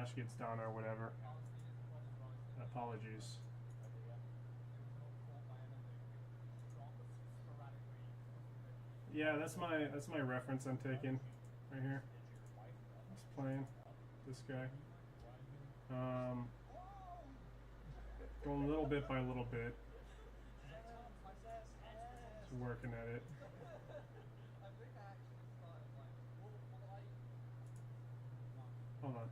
flash gets done or whatever. Apologies. Yeah, that's my reference I'm taking right here. This plane, this guy. Going little bit by little bit. Just working at it. Hold on.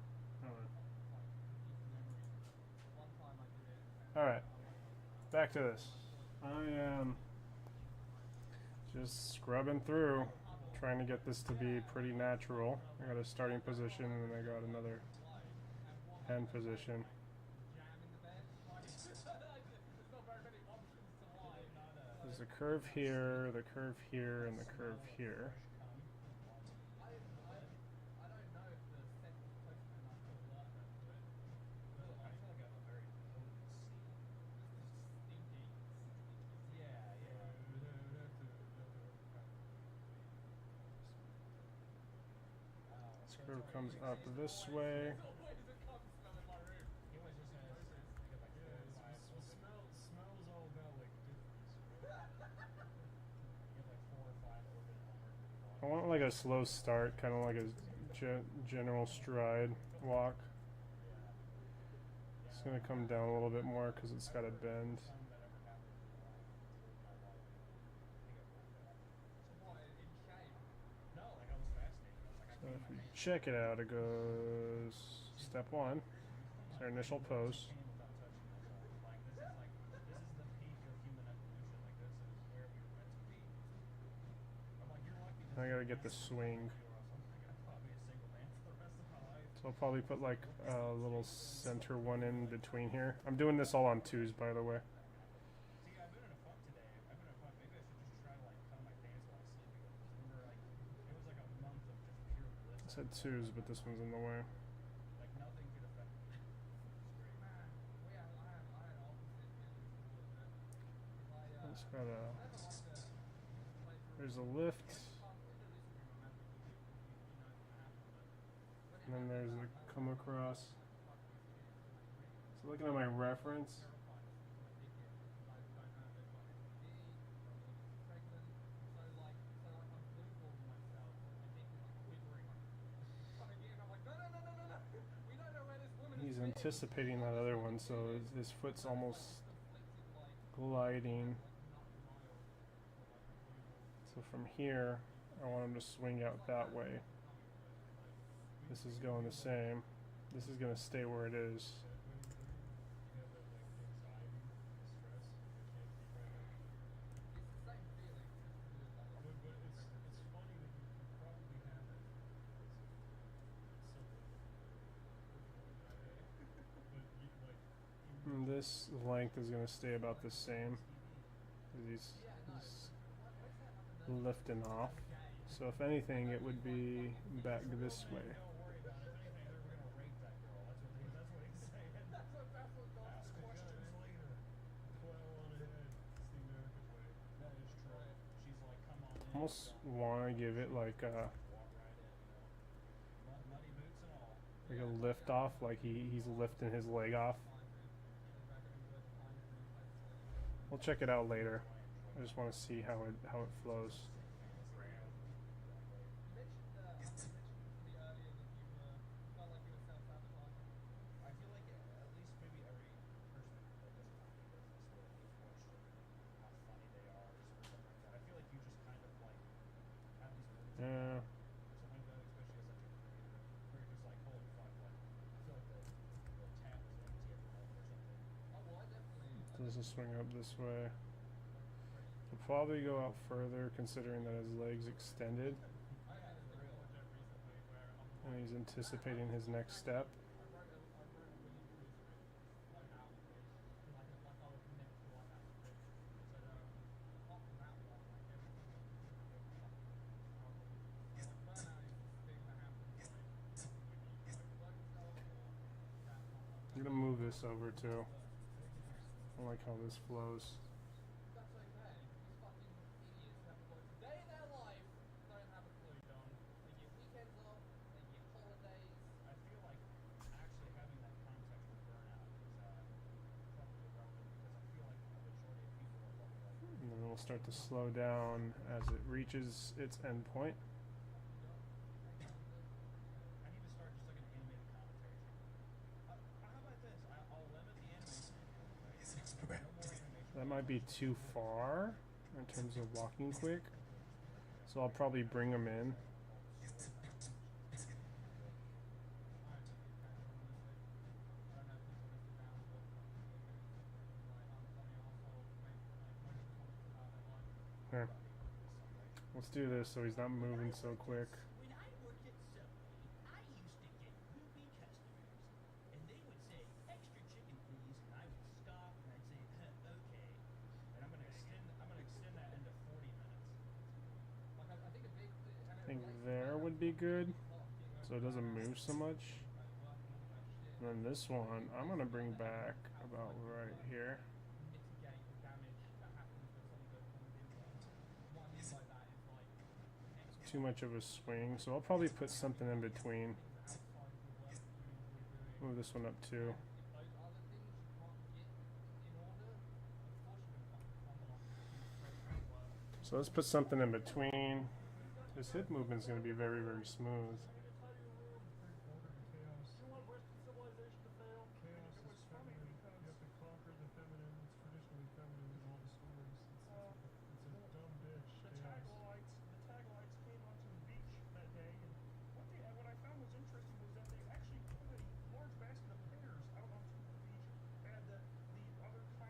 Alright. Back to this. I am just scrubbing through, trying to get this to be pretty natural. I got a starting position and then I got another end position. There's a curve here, the curve here, and the curve here. This curve comes up this way. I want like a slow start, kind of like a general stride walk. It's going to come down a little bit more because it's got a bend. So if we check it out, it goes step 1. It's our initial pose. I gotta get the swing. So I'll probably put like a little center one in between here. I'm doing this all on 2s, by the way. I said 2s, but this one's in the way. It's got there's a lift. And then there's a come across. So looking at my reference, he's anticipating that other one, so his foot's almost gliding. So from here, I want him to swing out that way. This is going the same. This is going to stay where it is. And this length is going to stay about the same. He's lifting off. So if anything, it would be back this way. Almost want to give it like a lift off, like he's lifting his leg off. We'll check it out later. I just want to see how it flows. Yeah. Does it swing up this way? He'll probably go out further considering that his leg's extended. And he's anticipating his next step. I'm gonna move this over too. I like how this flows. start to slow down as it reaches its endpoint. That might be too far in terms of walking quick, so I'll probably bring them in. Here. Let's do this so he's not moving so quick. I think there would be good, so it doesn't move so much. And then this one, I'm gonna bring back about right here. Too much of a swing, so I'll probably put something in between. Move this one up too. So let's put something in between. This hip movement is going to be very, very smooth.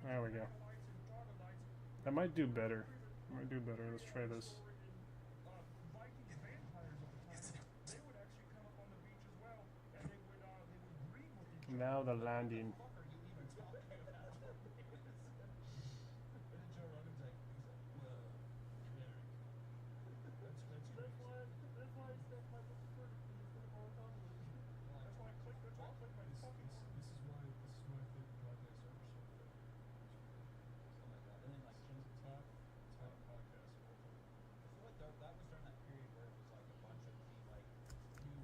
There we go. That might do better. Might do better. Let's try this. Now the landing.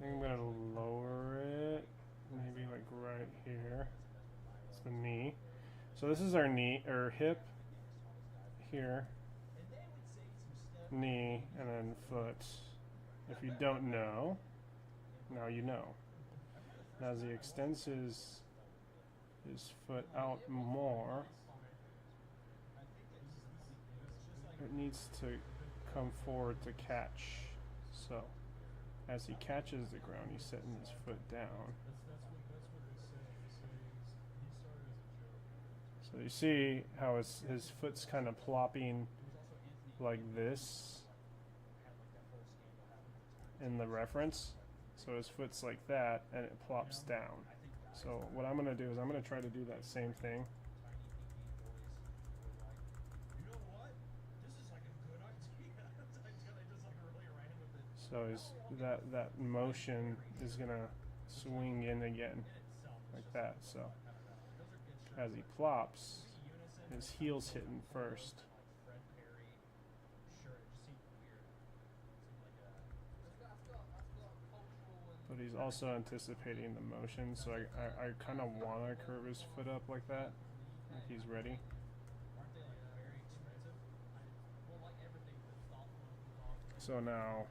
I think I'm gonna lower it, maybe like right here. It's the knee. So this is our knee, or hip here, knee, and then foot. If you don't know, now you know. As he extends his foot out more, it needs to come forward to catch. So as he catches the ground, he's setting his foot down. So you see how his foot's kind of plopping like this in the reference. So his foot's like that, and it plops down. So what I'm going to do is I'm going to try to do that same thing. So that motion is gonna swing in again, like that. So as he plops, his heel's hitting first. But he's also anticipating the motion, so I kind of want to curve his foot up like that, like he's ready. So now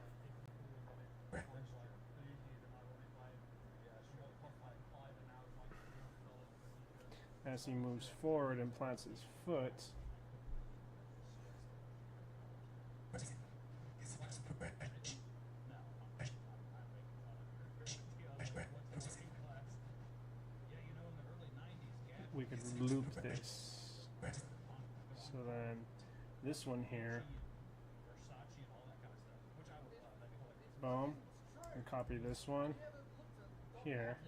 as he moves forward and plants his foot, we could loop this. So then this one here, boom, and copy this one here.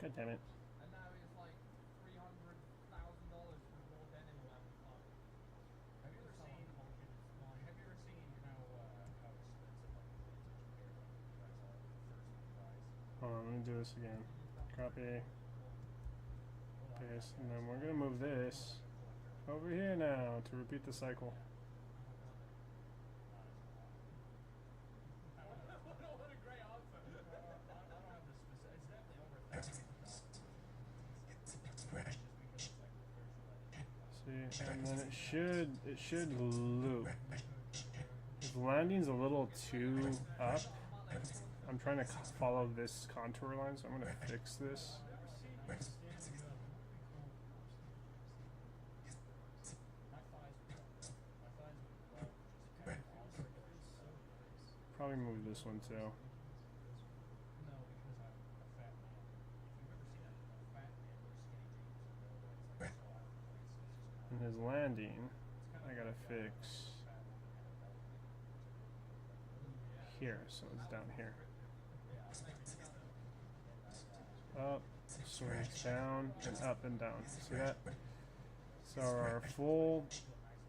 God damn it. And now it's like $300,000 for raw denim laptop. Have you ever seen how expensive hold on, let me do this again. Copy. Paste, and then we're gonna move this Over here now to repeat the cycle. See, and then it should loop. If landing's a little too up, I'm trying to follow this contour line, so I'm gonna fix this. Probably move this one too. And his landing, I gotta fix here, so it's down here. Up, swings down, and up and down. See that? So our full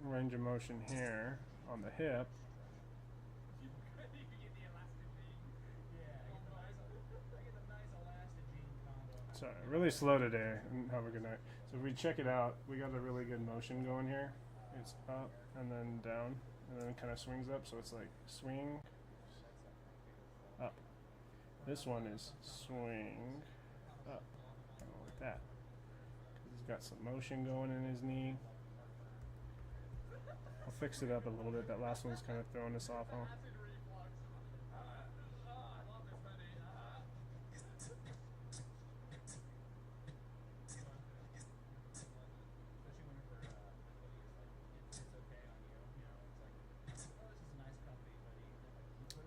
range of motion here on the hip. Sorry, really slow today, and have a good night. So if we check it out, we got a really good motion going here. It's up and then down, and then it kind of swings up, so it's like swing, up. This one is swing, up, kind of like that. He's got some motion going in his knee. I'll fix it up a little bit. That last one's kind of throwing us off, huh?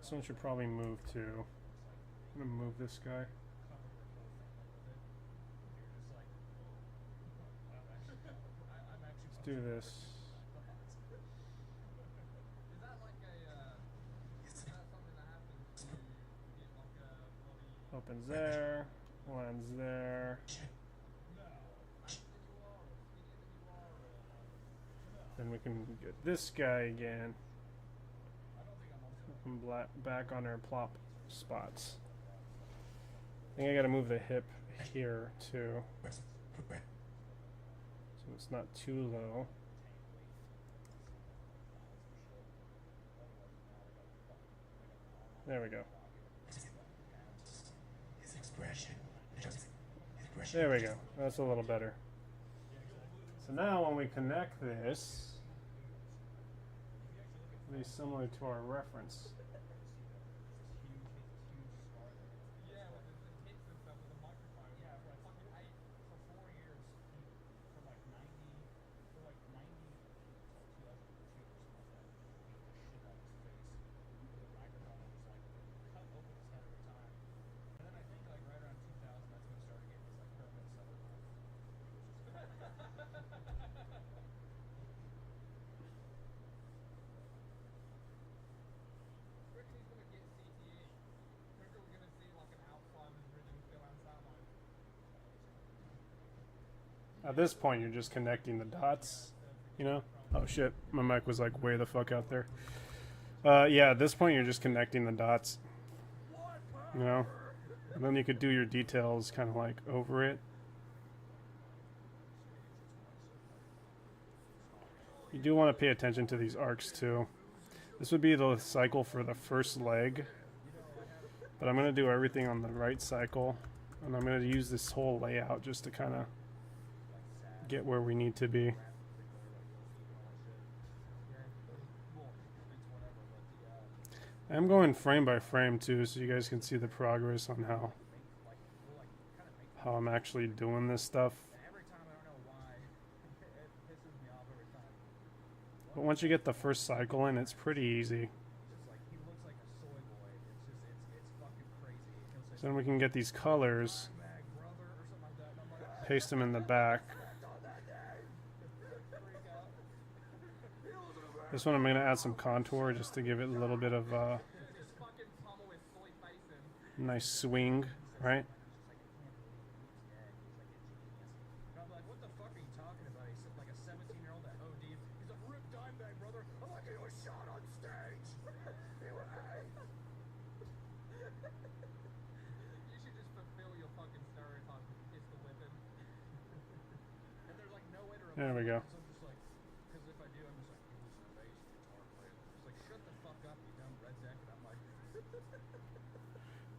This one should probably move too. I'm gonna move this guy. Let's do this. Opens there, lands there. Then we can get this guy again. Back on our plop spots. I think I gotta move the hip here too, so it's not too low. There we go. There we go. That's a little better. So now when we connect this, it'll be similar to our reference. At this point, you're just connecting the dots, you know? Oh shit, my mic was like way the fuck out there. Yeah, at this point, you're just connecting the dots, you know? And then you could do your details kind of like over it. You do want to pay attention to these arcs too. This would be the cycle for the first leg, but I'm going to do everything on the right cycle, and I'm going to use this whole layout just to kind of get where we need to be. I'm going frame by frame too, so you guys can see the progress on how I'm actually doing this stuff. But once you get the first cycle in, it's pretty easy. So then we can get these colors, paste them in the back. This one I'm going to add some contour just to give it a little bit of a nice swing, right? There we go.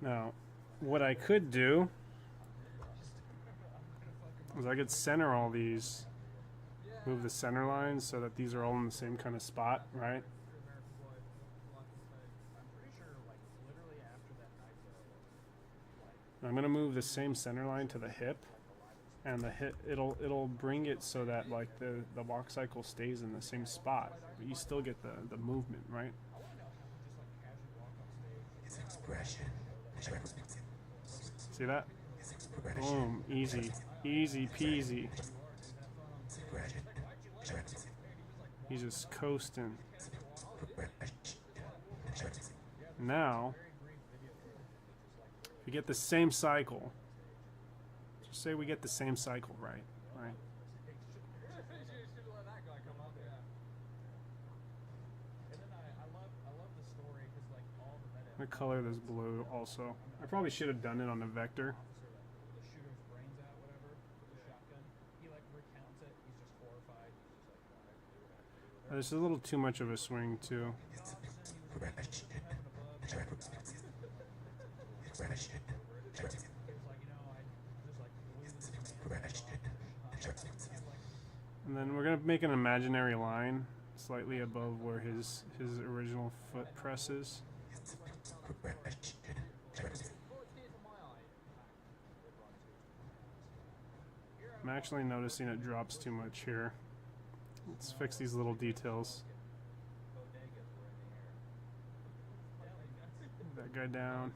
Now, what I could do is I could center all these, move the center lines so that these are all in the same kind of spot, right? I'm gonna move the same center line to the hip, and the hip it'll bring it so that like the walk cycle stays in the same spot, but you still get the movement, right? See that? Boom, easy, easy peasy. He's just coasting. Now, we get the same cycle. Just say we get the same cycle, right? Right. I'm gonna color this blue also. I probably should have done it on a vector. This is a little too much of a swing too. And then we're gonna make an imaginary line slightly above where his original foot presses. I'm actually noticing it drops too much here. Let's fix these little details. That guy down.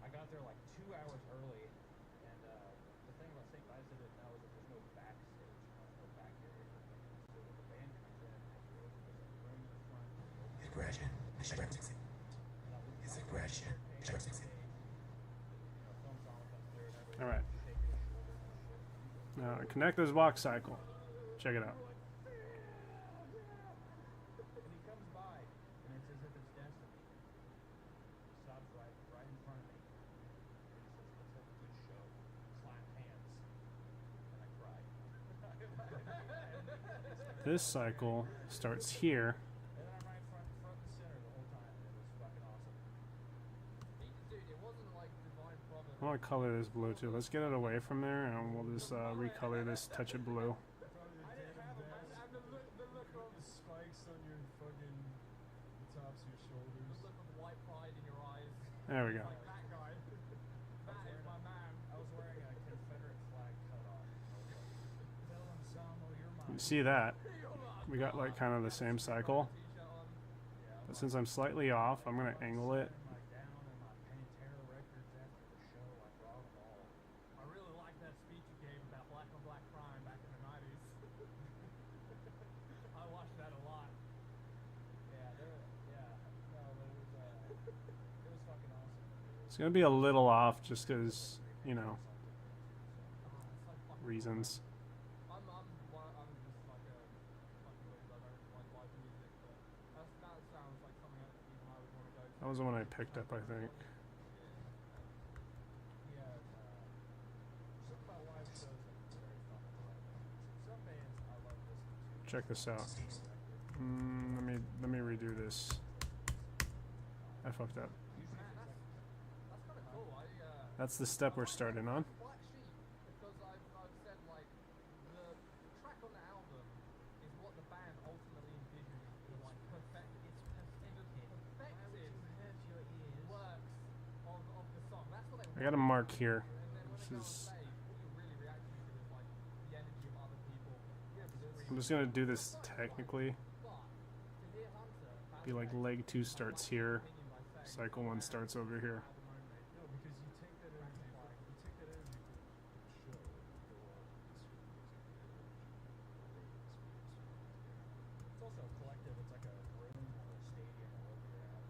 I got there like 2 hours early, and the thing about St. Vincent didn't know is that there's no backstage, no back area. So when the band comes in, there's a room in the front. All right. Now connect this walk cycle. Check it out. And he comes by, and it's as if it's destiny. He stops right in front of me. And he says, "Let's have a good show." Slap hands. And I cried. This cycle starts here. And then I'm right front and center the whole time. And it was fucking awesome. Dude, it wasn't like divine providence. I want to color this blue too. Let's get it away from there, and we'll just recolor this, touch it blue. The spikes on your fucking the tops of your shoulders. The look of white pride in your eyes. There we go. Like that guy. That is my man. I was wearing a Confederate flag cut off. Tell him, Samo, you're mine. You see that? We got like kind of the same cycle. But since I'm slightly off, I'm going to angle it. My gown and my Pantera records after the show. I brought them all. I really like that speech you gave about black on black crime back in the 90s. I watched that a lot. Yeah, it was fucking awesome. It's going to be a little off just because, you know, reasons. I'm just like a fucking weird. I don't like live music, but that sounds like something that even I would want to go to. That was the one I picked up, I think. Yeah, something about live shows that are very fun. Some bands I love listening to. Check this out. Let me redo this. I fucked up. That's kind of cool. That's the step we're starting on. Black Sheep, because I've said like the track on the album is what the band ultimately envisioned to like perfected works of the song. That's what they I got a mark here. And then when This they go on is. stage, what you're really reacting to is like the energy of other people. I'm just gonna do this technically. But to hear Hunter, Be like leg 2 starts here, cycle 1 starts over here. No, because you take that energy for the show. It's also a collective. It's like a room or a stadium or whatever you're at of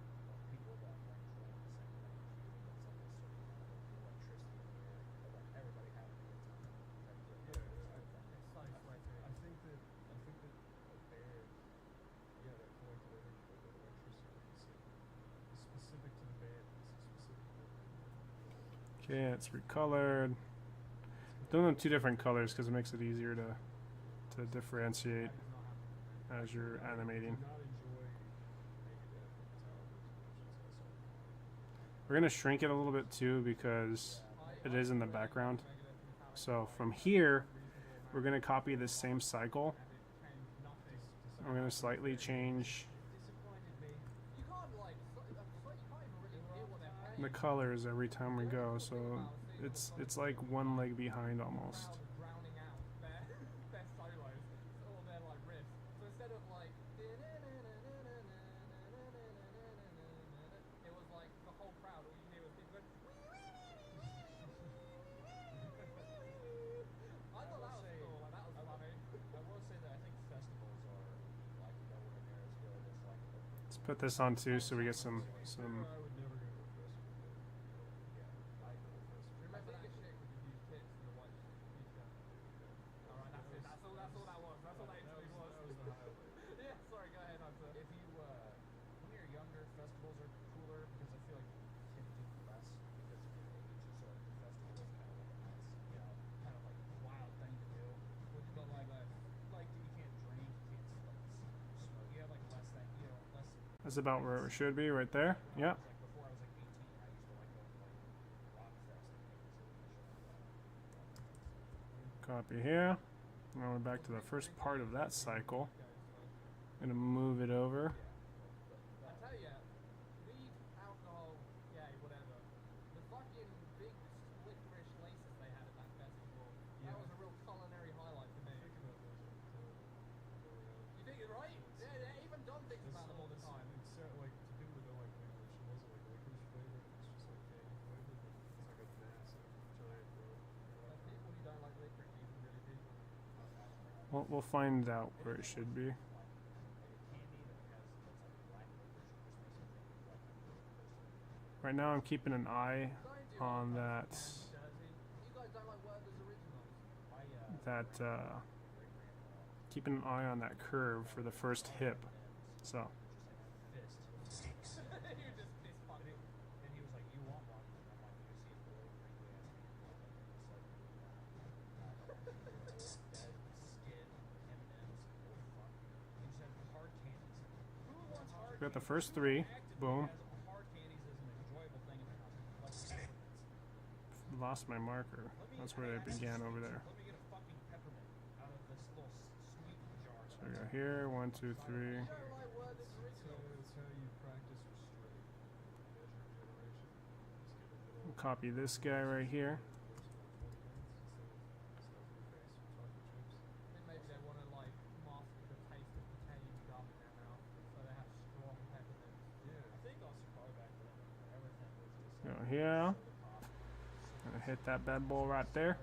people that like feel the same way as you. It's like a certain amount of electricity in the air. But like everybody having a good time. It's like I think that a band, yeah, that collective energy, that electricity, is specific to the band. It's specific. Okay, it's recolored. Doing them 2 different colors because it makes it easier to to differentiate That is not happening. as you're animating. Do not enjoy negative mentality. We're gonna shrink it a little bit too because it is in the background. So from here, we're gonna copy the same cycle. I'm gonna slightly change You can't like, you can't even really hear what they're the playing. colors every time we go. So it's like one leg behind almost. Crowd are drowning out their solos or their like riffs. So instead of like, it was like the whole crowd. All you hear was people going. I thought that was cool. Like, that was funny. I will say that I think festivals are like nowhere near as good as like. Let's put this on too so we get some. I would never go to a festival. Yeah, I go to a festival. Remember that chick with the huge tits and the white t-shirt? Alright, that's it. That's all that was. That's all that interview was. That was the highlight. Yeah, sorry, go ahead, Hunter. If you, when you're younger, festivals are cooler because I feel like you can do less because of your age. So like the festival is kind of like a nice, you know, kind of like wild thing to do. But like you can't drink, you can't like smoke. You have like less than, you know, less. That's about where it should be, right there. Yeah. Like before I was like 18, I used to like go to like rock fest and things and shit like that. Copy here. Now we're back to the first part of that cycle. Gonna move it over. I tell ya, weed, alcohol, yeah, whatever. The fucking big licorice laces they had at that festival, that was a real culinary highlight for me. Think about those You think it's right? Yeah, even Don thinks about them all the time. It's like to people who don't like licorice, it wasn't like licorice flavored, it's just like candy flavored, but it's like a massive giant rope. But people who don't like licorice even really do. We'll find out where it should be. Right now I'm keeping an eye on that You guys don't like Werther's originals? keeping an eye on that curve for the first hip. So You just fist fucked it. And he was like, "You want one?" And I'm like, "You see it below skin, M&Ms, fuck. You just have hard candies. Who wants hard we got the candies? first three. Actively Boom. has hard candies as an enjoyable thing in their house. Like peppermints. Lost my marker. That's where they began over there. Let me get a fucking peppermint out of this little sweet jar. So we go here. 1, 2, 3. You don't like Werther's originals? It's how you practice restraint. Measure generation. Just get a little. Copy this guy right here. I think maybe they want to like mask the taste of the cayenne gum in their mouth, so they have strong peppermints. Yeah, I think also probably back then everything was just Go like here. so the pop. Gonna hit that bad boy right there.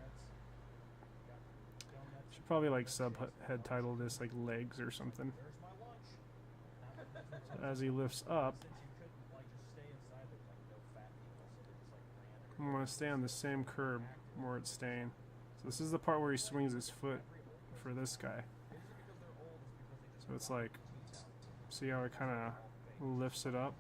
Should probably like subhead title this like legs or something. Where's my lunch? So as he lifts up, Since you couldn't like just stay inside, there's like no fat people, so they just like ran. I'm gonna stay on the same curb where it's staying. So this is the part where he swings his foot for this guy. So it's like, see how it kind of lifts it up?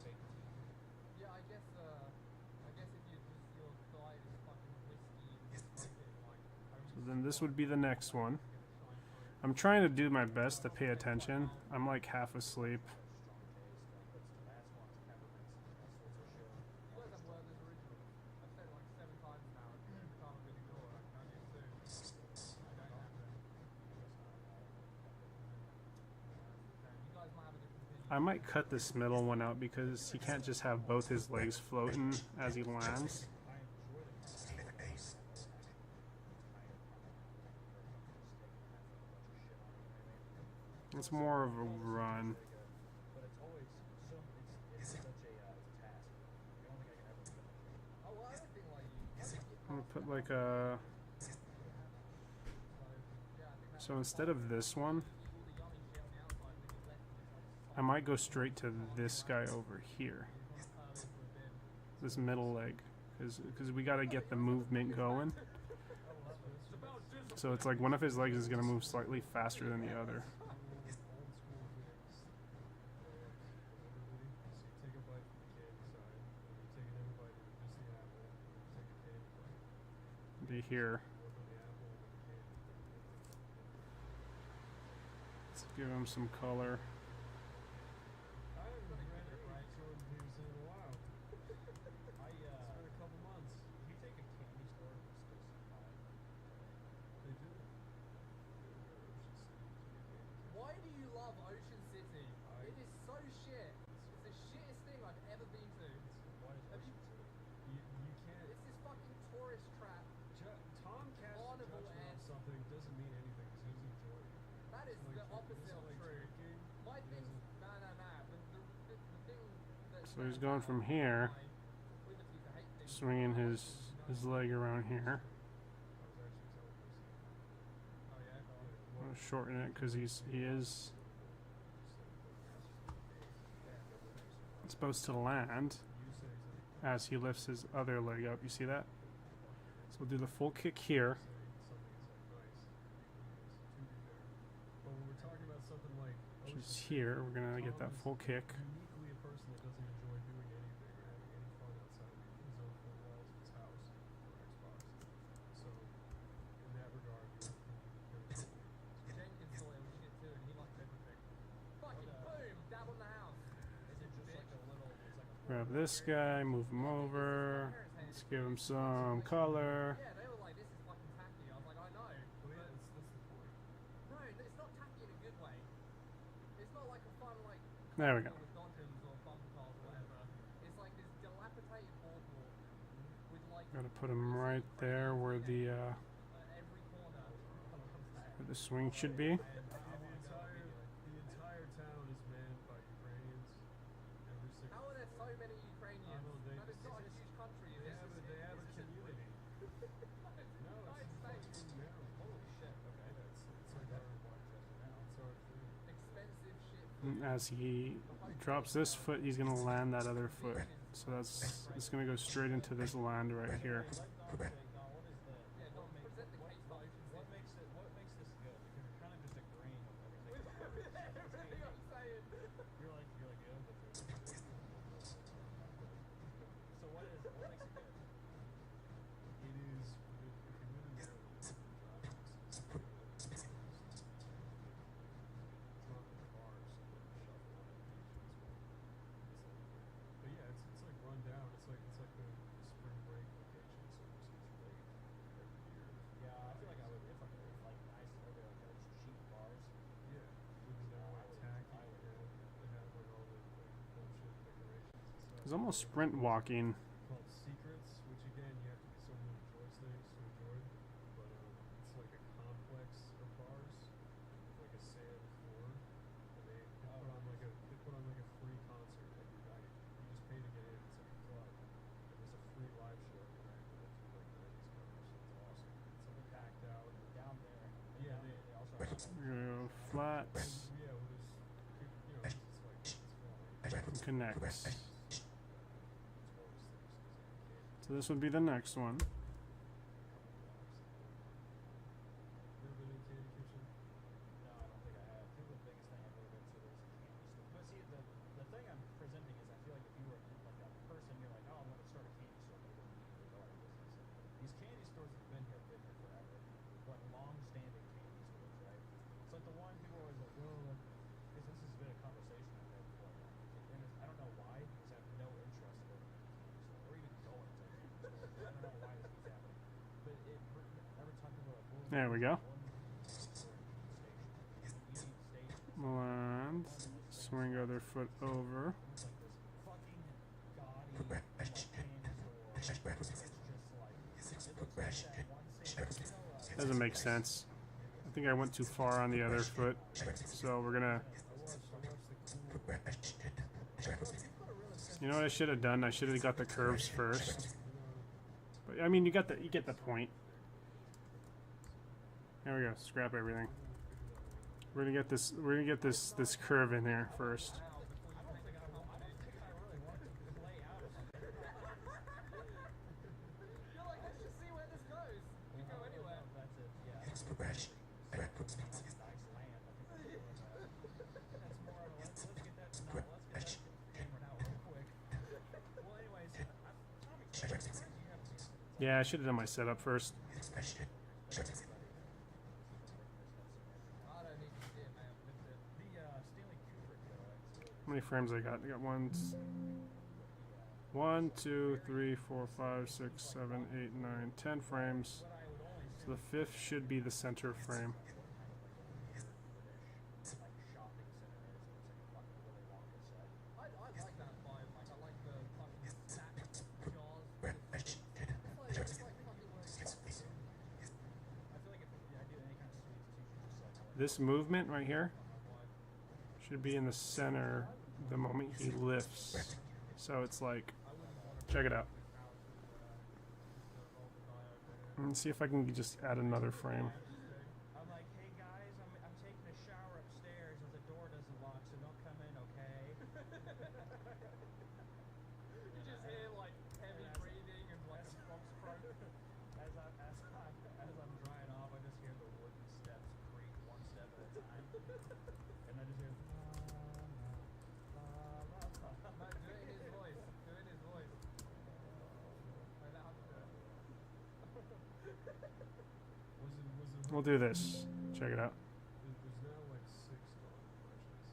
Yeah, I guess if you just your diet is fucking whiskey and just fucking like So then this would be the next one. I'm trying to do my best to pay attention. I'm like half asleep. You guys have Werther's originals. I've said it like 7 times now. Every time I've been ignored. I do too. I don't have them. You guys might have a different opinion. I might cut this middle one out because he can't just have both his legs floating as he lands. It's more of a run. But it's always so it's such a task. The only thing I can ever finish. Oh, well, I don't think like you. I'm gonna put like a. So instead of this one, I might go straight to this guy over here. This middle leg. Because we gotta get the movement going. So it's like one of his legs is gonna move slightly faster than the other. Be here. Let's give him some color. I haven't read any Jordan Peterson in a while. It's been a couple months. If you take a candy store, it's still supply. They do. Why do you love Ocean City? It is so shit. It's the shittest thing I've ever been to. What is Have Ocean you- City? You can't. It's this fucking tourist trap. Tom casting Carnival judgment on and- something doesn't mean anything because he's enjoying it. That is Like, the opposite of like true. drinking, My he thing, doesn't- no. The thing that. So he's going from here, With the people hate things. swinging his leg around here. I was actually telling myself. Oh yeah. I'm gonna shorten it because he is supposed to land You say something. as he lifts his other leg up. You see that? So we'll do the full kick here. But when we're talking about something like Which Ocean is City, here. We're gonna get that Tom is full kick. uniquely a person that doesn't enjoy doing anything or having any fun outside of his own four walls of his house or Xbox. So, in that regard, you're Jen can sort it shit too, and he likes everything. Fucking boom! Dab on the house. Is it just like a little? It's like a Grab this guy, move him over. Let's give him some color. Yeah, they were like, this is fucking tacky. I was like, I know. well, But yeah, that's the point. no, it's not tacky in a good way. It's not like a fun, like, There we go. with Dodgems or bumper cars or whatever. It's like this dilapidated boardwalk with like Gotta put him right there where the every corner. where the swing should be. The entire town is manned by Ukrainians. Every single. How are there so many Ukrainians? I don't know, That is not a huge country. Is They it? have a community. No, United it's States. fucking Maryland. holy shit. Okay. It's like our it's our thing. Expensive shit. And as he drops this foot, he's gonna land that other foot. So that's it's gonna go straight into this land right here. Like, what is the? Yeah, What don't present the case for Ocean What City. makes it? What makes this good? Because you're kind of just agreeing with everything. Everything I'm saying. You're like good, but you're. So what is? What makes it good? It is if you live in Maryland, it's not like bars that shuffle on the beach as well. But yeah, it's like run down. It's like the spring break location, so it just gets raked every year. Yeah, I feel like I would if I could like nice over like those cheap bars. Yeah, even though like tacky, they have like all the like bullshit decorations and stuff. It's almost sprint walking. Called Secrets, which again you have to be someone who enjoys things to enjoy. But it's like a complex of bars, with like a sand floor, and they put on like a free concert every night. You just pay to get in. It's like a club, and there's a free live show every night where they do like 90s covers. So it's awesome. It's like packed out. Down there. Yeah, Down there, they also have Go flats Yeah, well, there's it's like it's fun. connects. So this would be the next one. Never been in Candy Kitchen? No, I don't think I have. I think the biggest thing I've ever been to is a candy store. But see, the thing I'm presenting is I feel like if you were like a person, you're like, oh, I'm going to start a candy store, but you wouldn't immediately go out of business. These candy stores have been here forever. Like long-standing candy stores, right? It's like the one people are always like, well, like, because this has been a conversation I've had before. And I don't know why, because I have no interest in going to a candy store or even going to a candy store. I don't know why this keeps happening. But every time people are like, well, There we go. one Land. Swing other foot over. Doesn't make sense. I think I went too far on the other foot. So we're gonna. You know what I should have done? I should have got the curves first. But I mean, you get the point. There we go. Scrap everything. We're gonna get this curve in there first. You're like, let's just see where this goes. We go anywhere. Yeah, I should have done my setup first. I don't need to see it, man. How many frames I got? I got 1, 2, 3, 4, 5, 6, 7, 8, 9, 10 frames. So the fifth should be the center frame. I like that vibe. Like I like the fucking stack jaws. It's like fucking like. I feel like if I do any kind of sweets, it's usually just like This movement right here should be in the center the moment he lifts. So it's like, check it out. Let's see if I can just add another frame. I'm like, hey guys, I'm taking a shower upstairs and the door doesn't lock, so don't come in, okay? You just hear like heavy breathing and like a frog's croak. As I'm drying off, I just hear the wooden steps creak one step at a time, and I just hear. No, do it in his voice. Do it in his voice. Wait, that happened to We'll do this. Check it out. There's now like 6 dog impressions.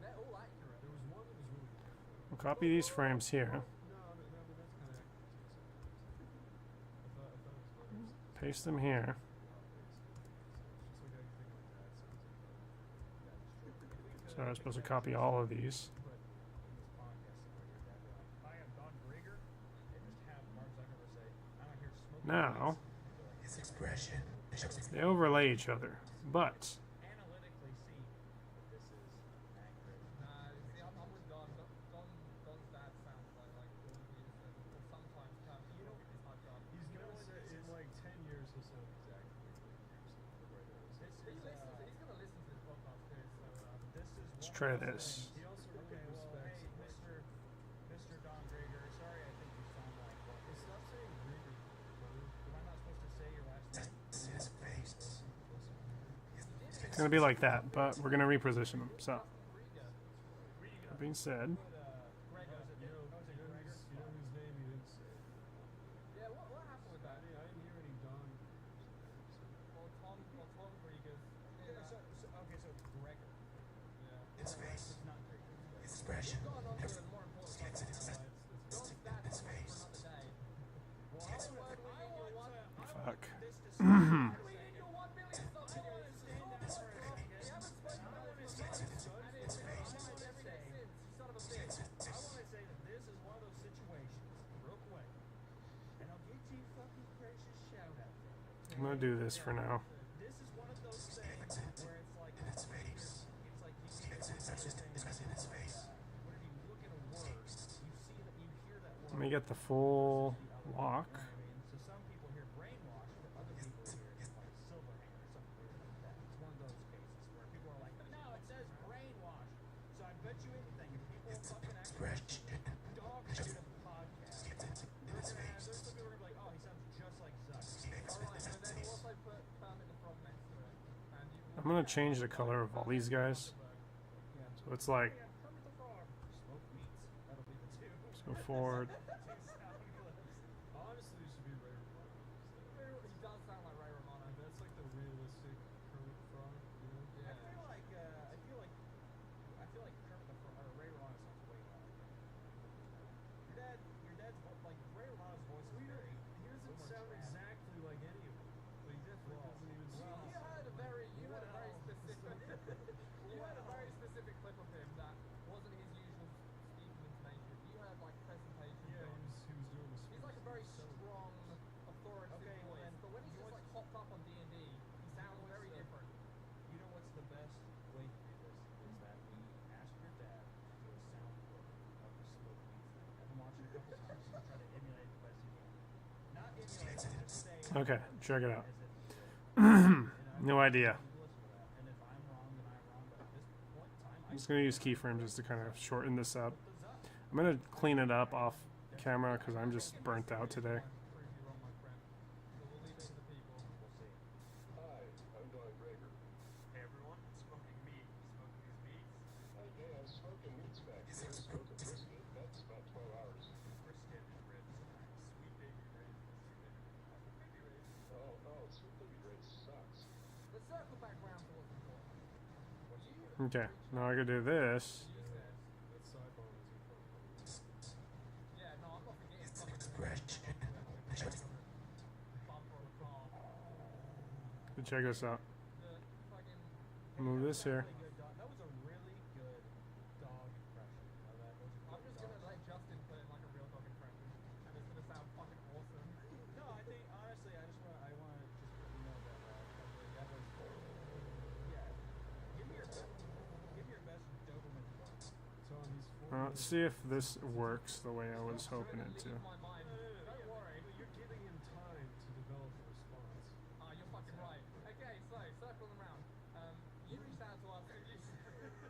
They're all accurate. There was one that was really good. We'll copy these frames here. No, but that's kind of accurate too. Sometimes. I thought it was better. Paste them here. It's just like anything like that. So I'm supposed to copy all of these. Put in this podcast somewhere your dad be like, "Hi, I'm Don Grieger," and just have Mark Zuckerberg say, "I'm out here smoking." Now, His expression. they overlay each other, but Analytically see that this is accurate. Nah, see, I'm with Don. Don's dad sounds like Jordan Peterson, or sometimes Cam. You know, it's like Don. He's gonna say in like 10 years he'll sound exactly like Peterson, the way that is. This He is listens. He's gonna listen to this podcast too. So this is let's one try of those this. things- He also Okay, really well, respects hey, like, Mr. Don Grieger, sorry, I think you sound like what? Hey, stop saying Grieger, brother. Am I not supposed to say your last name? His face. It's gonna be like that, but we're gonna reposition them. So, that being said, Greg, You know whose name he didn't say. yeah, what happened with that? I didn't hear any Don. Well, Tom Rodriguez. Yeah, So it's Gregor. yeah. His face. It's not Grieger. His expression. Gone on to a more important Skits in topic. his Don's dad his topic for face. another day. Well, What word we in your one? fuck. this to We in your 1 million subsidiaries. We haven't spoken about it for months, and it's been on every day since. You son of a bitch. I want to say that this is one of those situations, real quick, and I'll get you fucking precious shout out there. I'm gonna do this for now. This is one of those things where it's like In his face. it's like you see It's in his face. whenever you look at a word, you see that you hear that word. Let me get the full walk. You know what I mean? So some people hear brainwash, but other people hear like silver hand or something weird like that. It's one of those cases where people are like, no, it says brainwash. So I bet you anything, if people fucking act like Expression. dog shit at the podcast, there's some people are gonna be like, oh, he sounds just like Zuck. Alright, but then also put Kermit the Frog next to it. And you I'm gonna change the color of all these guys. So it's like, Yeah, Kermit the Frog. Smoke meats. That'll be the two. let's go forward. Two sound clips. Honestly, it should be Ray Romano instead. He does sound like Ray Romano. That's like the realistic Kermit Frog, you know? Yeah. I feel like Kermit the Frog or Ray Romano sounds way more like Kermit. Your dad's like Ray Romano's voice is very. He doesn't more sound dramatic. exactly like any of them. But he definitely doesn't even sound You had a very specific clip of him that wasn't his usual speaking intonation. You heard like presentation. Yeah, John. he was doing this. He's like a very strong, authoritative Okay, well voice, then, but when he's you just want- like hopped up on D&D, he sounds very different. You know what's the best way to do this is that we ask your dad to do a sound clip of the smoke meats thing. Have him watch it a couple times and try to emulate it the best you can. Not emulate it, just say. Okay, check it out. As if you did. No idea. Listen to that, and if I'm wrong, then I'm wrong. But at this point in time, I'm just gonna use keyframes just to kind of shorten this up. the Zuck. I'm gonna clean it up off camera because I'm just burnt out today. Prove you wrong, my friend. So we'll leave it to the people. We'll see. Hi, I'm Don Grieger. Hey everyone, smoking meat. Smoking these meats. Hey, I'm smoking meats back here. Smoking brisket. That's about 12 hours. Brisket and ribs. Sweet baby ribs. Baby ribs. Oh, sweet baby race sucks. Let's circle back round to what's important. Okay, now I gotta do this. You said check this out. The fucking. Move this here. Really good dog. That was a really good dog impression. You know that? Those are I'm good just gonna dogs. let Justin put in like a real dog impression, and it's gonna sound fucking awesome. No, I think honestly, I want to just let you know that that was yeah. Give me your best Doberman dog. So on these 4 Let's see if this works the way I was hoping it to. Leave my mind. Don't worry. But you're giving him time to develop a response. You're fucking right. Okay, so circling around. You reached out to us.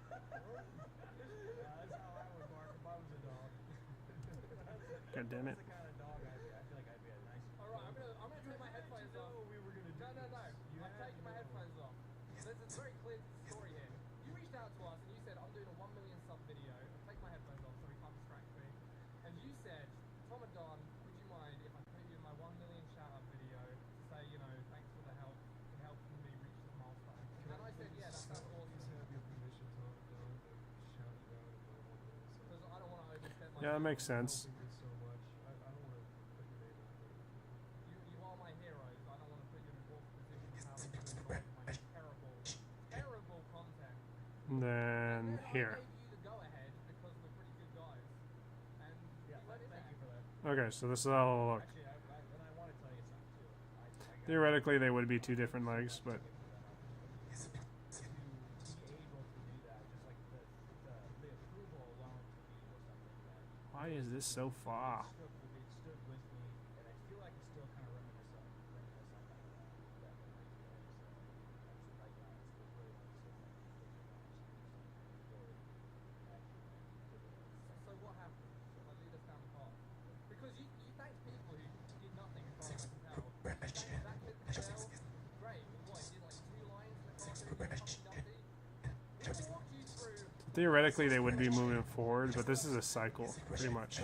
That's how I would bark if I was a dog. God damn it. That's the kind of dog I'd be. I feel like I'd be a nice. All right, I'm gonna take my headphones off. we were gonna do No. this. I'm taking my headphones off. There's a very clear story here. You reached out to us and you said, I'm doing a 1 million sub video. I'm taking my headphones off so we can't distract me. And you said, Tom and Don, would you mind if I put you in my 1 million shout out video to say, you know, thanks for the help in helping me reach this milestone? And I said, yeah, that sounds awesome. Please have your permission, Tom and Don, to shout you out in my 1 million subs. Because I don't want to overstep my Yeah, that makes sense. Helping me so much. I don't want to put your name out there. You are my heroes. I don't want to put you in an awkward position of having to involve my terrible content. Then here. I gave you the go-ahead because we're pretty good guys. And Yeah, you let it thank you happen. for that. Okay, so this is how it'll look. Actually, and I want to tell you something too. I got Theoretically, they would be 2 different legs, but to be able to do that, just like the approval alone to me was something that why is this so far? it stood with me, and I feel like it's still kind of reminiscent on that memory today. So right now, it's really want to say thank you for your So what happened? Like, lead us down the path. Because you thanked people who did nothing as far as I can tell. You thanked that kid Michelle. Great. What, he did like 2 lines in the car, did Humpty Dumpty? We walked you through Theoretically, they would be moving forward, but this is a cycle, pretty much.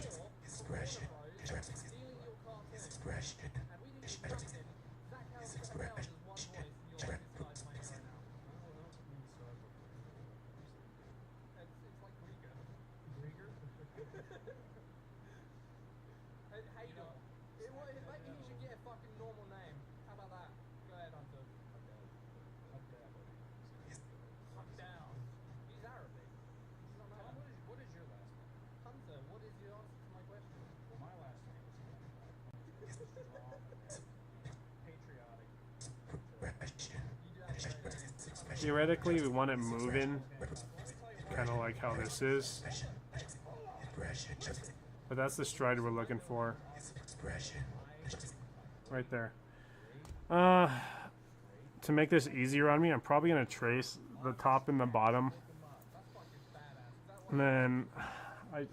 Expression. stealing your cartoon, Expression. and we didn't do nothing. Zach Hell's just one voice, and you're like, this guy's my hero now. It's like Grieger. Grieger? Haydel. Maybe he should get a fucking normal name. How about that? Go ahead, Hunter. Huck down. He's Arabic. He's not Tom, Arabic. what is your last name? Hunter, what is your answer to my question? Well, my last name is strong, patriotic. Expression. You do have a great name. Theoretically, we want it moving, kind of like how this is. Expression. But that's the stride we're looking for, Expression. right there. To make this easier on me, I'm probably going to trace the top and the bottom. And then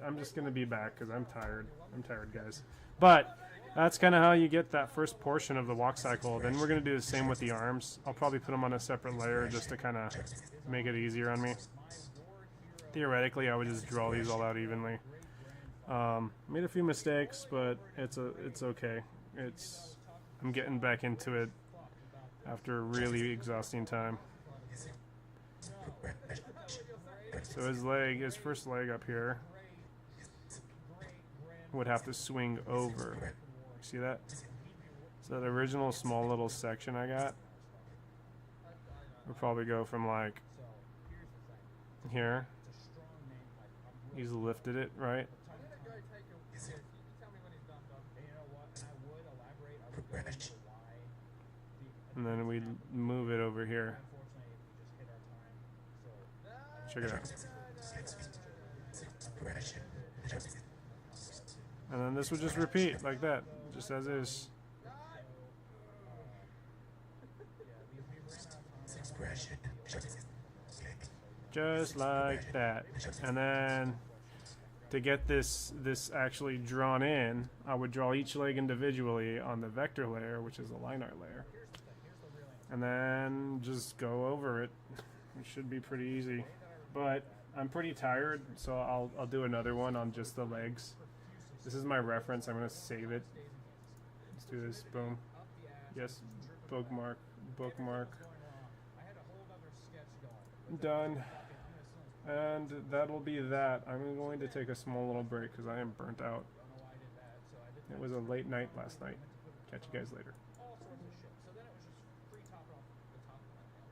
I'm just going to be back because I'm tired. I'm tired, guys. But that's kind of how you get that first portion of the walk cycle. Then we're going to do the same with the arms. I'll probably put them on a separate layer just to kind of make it easier on me. Theoretically, I would just draw these all out evenly. Made a few mistakes, but it's okay. I'm getting back into it after a really exhausting time. So his first leg up here would have to swing over. See that? So that original small little section I got would probably go from like here. He's lifted it, right? I'm gonna go take a. You tell me when he's done, Doug. And you know what? And I would elaborate. I would go into why And then we move it over here. unfortunately we just hit our time. So Check it out. And then this would just repeat like that, just as is. Expression. Just like that. And then to get this actually drawn in, I would draw each leg individually on the vector layer, which is the line art layer. And then just go over it. It should be pretty easy. But I'm pretty tired, so I'll do another one on just the legs. This is my reference. I'm going to save it. Let's do this. Boom. Yes. Bookmark. Done. And that'll be that. I'm going to take a small little break because I am burnt out. It was a late night last night. Catch you guys later.